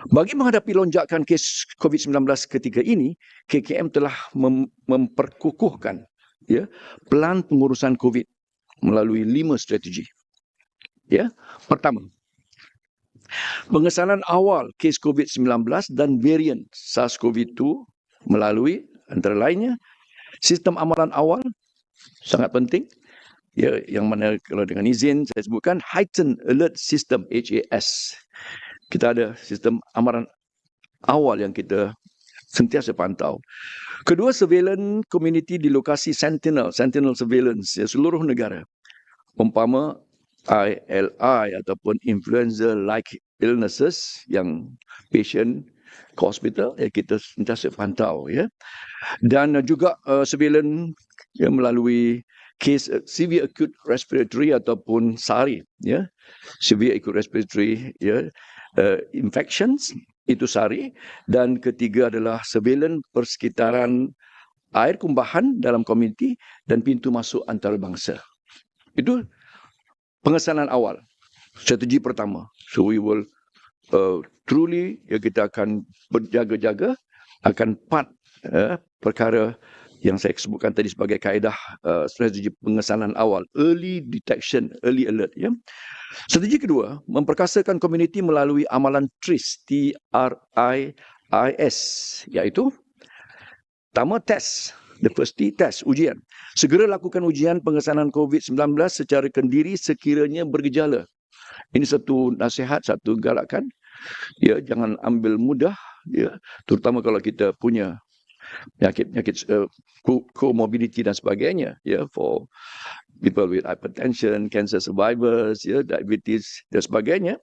Bagi menghadapi lonjakan kes COVID-19 ketika ini, KKM telah memperkukuhkan ya pelan pengurusan COVID melalui 5 strategi. Ya, pertama, pengesanan awal kes COVID-19 dan varian SARS-CoV-2 melalui antara lainnya sistem amalan awal sangat penting. Ya, yang mana kalau dengan izin saya sebutkan Heightened Alert System HAS. Kita ada sistem amaran awal yang kita sentiasa pantau. Kedua, surveillance community di lokasi Sentinel surveillance ya, seluruh negara. Umpama ILI ataupun influenza-like illnesses yang patient ke hospital, ya, kita sentiasa pantau. Ya. Dan juga surveillance ya, melalui case severe acute respiratory ataupun SARI, ya, severe acute respiratory ya, infections itu SARI. Dan ketiga adalah surveillance persekitaran air kumbahan dalam komuniti dan pintu masuk antarabangsa. Itu pengesanan awal, strategi pertama. So we will truly ya, kita akan berjaga-jaga akan perkara yang saya sebutkan tadi sebagai kaedah strategi pengesanan awal, early detection, early alert. Ya. Strategi kedua, memperkasakan komuniti melalui amalan TRIS, TRIIS, iaitu pertama, test. The first T, test, ujian. Segera lakukan ujian pengesanan COVID-19 secara kendiri sekiranya bergejala. Ini satu nasihat, satu galakan. Ya, jangan ambil mudah, ya, terutama kalau kita punya penyakit comorbidity dan sebagainya, ya, for people with hypertension, cancer survivors, ya, diabetes dan sebagainya,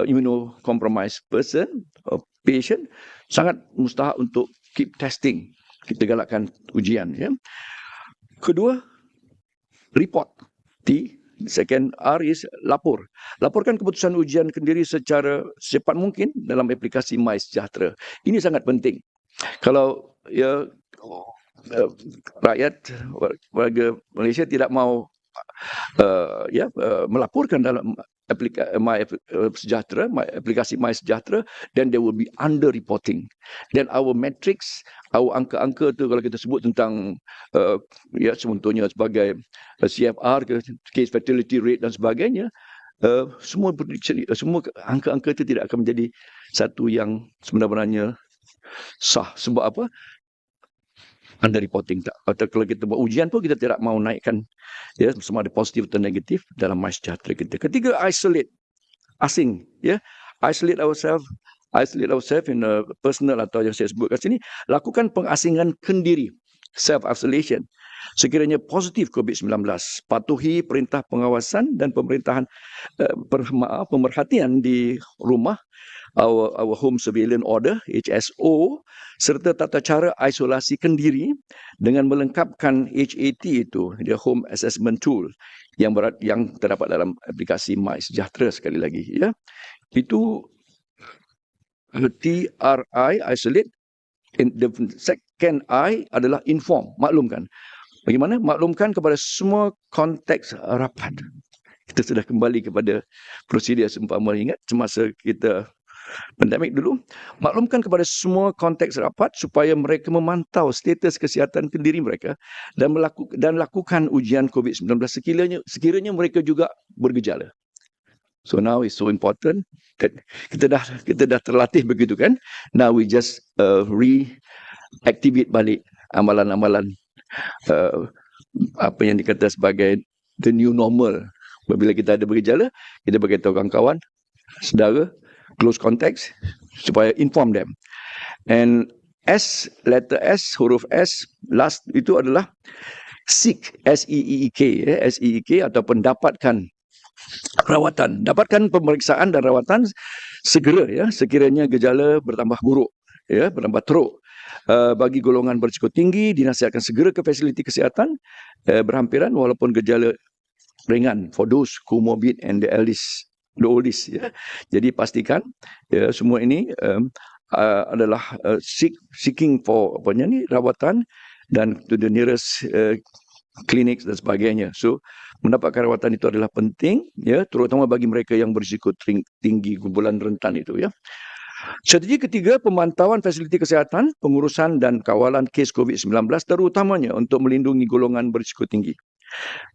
immunocompromised person or patient, sangat mustahak untuk keep testing. Kita galakkan ujian. Ya. Kedua, report. T. Second R is lapor. Laporkan keputusan ujian kendiri secara secepat mungkin dalam aplikasi MySejahtera. Ini sangat penting. Kalau ya rakyat warga Malaysia tidak mau melaporkan dalam aplikasi MySejahtera, then there will be under reporting. Then our metrics, our angka-angka tu kalau kita sebut tentang contohnya sebagai CFR, case fatality rate dan sebagainya, semua angka-angka itu tidak akan menjadi satu yang sebenarnya sah. Sebab apa? Under reporting tak. Atau kalau kita buat ujian pun kita tidak mau naikkan ya sama ada positif atau negatif dalam MySejahtera kita. Ketiga, isolate, asing, ya. Isolate ourselves in a personal atau yang saya sebut kat sini, lakukan pengasingan kendiri, self isolation. Sekiranya positif COVID-19, patuhi perintah pengawasan dan pemerhatian di rumah, our home surveillance order HSO, serta tata cara isolasi kendiri dengan melengkapkan HAT itu, dia home assessment tool yang terdapat dalam aplikasi MySejahtera sekali lagi, ya. Itu TRI, isolate. The second I adalah inform, maklumkan. Bagaimana? Maklumkan kepada semua konteks rapat. Kita sudah kembali kepada prosedur seumpama ingat semasa kita pandemik dulu. Maklumkan kepada semua konteks rapat supaya mereka memantau status kesihatan kendiri mereka dan lakukan ujian COVID-19 sekiranya mereka juga bergejala. So now it's so important that kita dah terlatih begitu kan. Now we just reactivate balik amalan-amalan apa yang dikata sebagai the new normal. Apabila kita ada bergejala, kita beritahu kawan-kawan, saudara, close contacts supaya inform them. And S, letter S, huruf S, last itu adalah seek, SEEK, SEEK ataupun dapatkan rawatan. Dapatkan pemeriksaan dan rawatan segera, ya, sekiranya gejala bertambah buruk, ya, bertambah teruk. Bagi golongan berisiko tinggi, dinasihatkan segera ke fasiliti kesihatan berhampiran walaupun gejala ringan, for those comorbid and the oldest, ya. Jadi pastikan ya, semua ini adalah seeking for rawatan dan to the nearest clinics dan sebagainya. So mendapatkan rawatan itu adalah penting, ya, terutama bagi mereka yang berisiko tinggi, kumpulan rentan itu, ya. Strategi ketiga, pemantauan fasiliti kesihatan, pengurusan dan kawalan kes COVID-19 terutamanya untuk melindungi golongan berisiko tinggi.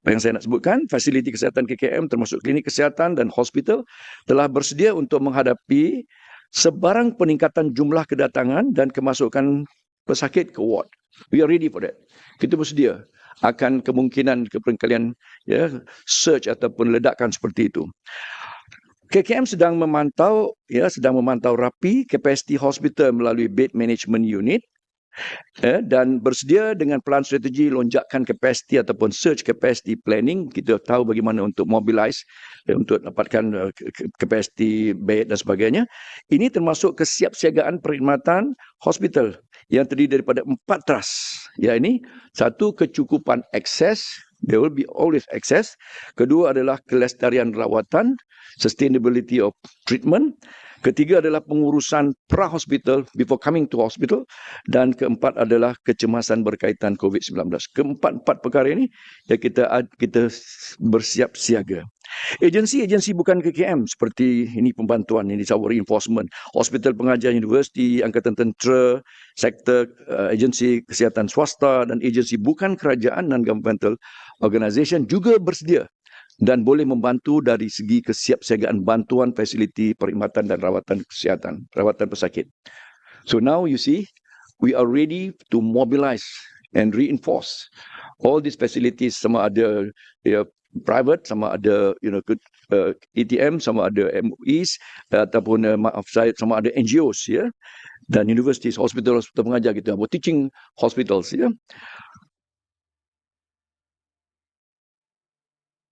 Apa yang saya nak sebutkan, fasiliti kesihatan KKM termasuk klinik kesihatan dan hospital telah bersedia untuk menghadapi sebarang peningkatan jumlah kedatangan dan kemasukan pesakit ke ward. We are ready for that. Kita bersedia akan kemungkinan keperkalian surge ataupun ledakan seperti itu. KKM sedang memantau rapi kapasiti hospital melalui bed management unit dan bersedia dengan pelan strategi lonjakan kapasiti ataupun surge capacity planning. Kita tahu bagaimana untuk mobilize untuk dapatkan kapasiti bed dan sebagainya. Ini termasuk kesiapsiagaan perkhidmatan hospital yang terdiri daripada 4 trust. Ya, ini satu, kecukupan akses. There will be always access. Kedua adalah kelestarian rawatan, sustainability of treatment. Ketiga adalah pengurusan pra-hospital, before coming to hospital. Dan keempat adalah kecemasan berkaitan COVID-19. Keempat-empat perkara ini yang kita bersiap siaga. Agensi bukan KKM seperti ini pembantuan ini disebut reinforcement, hospital pengajar universiti, angkatan tentera, sektor agensi kesihatan swasta dan agensi bukan kerajaan non-governmental organisation juga bersedia dan boleh membantu dari segi kesiapsiagaan bantuan fasiliti perkhidmatan dan rawatan kesihatan, rawatan pesakit. So now you see, we are ready to mobilize and reinforce all these facilities. Sama ada private, sama ada ATM, sama ada MUIs ataupun sama ada NGOs dan universities, hospital pengajar kita, teaching hospitals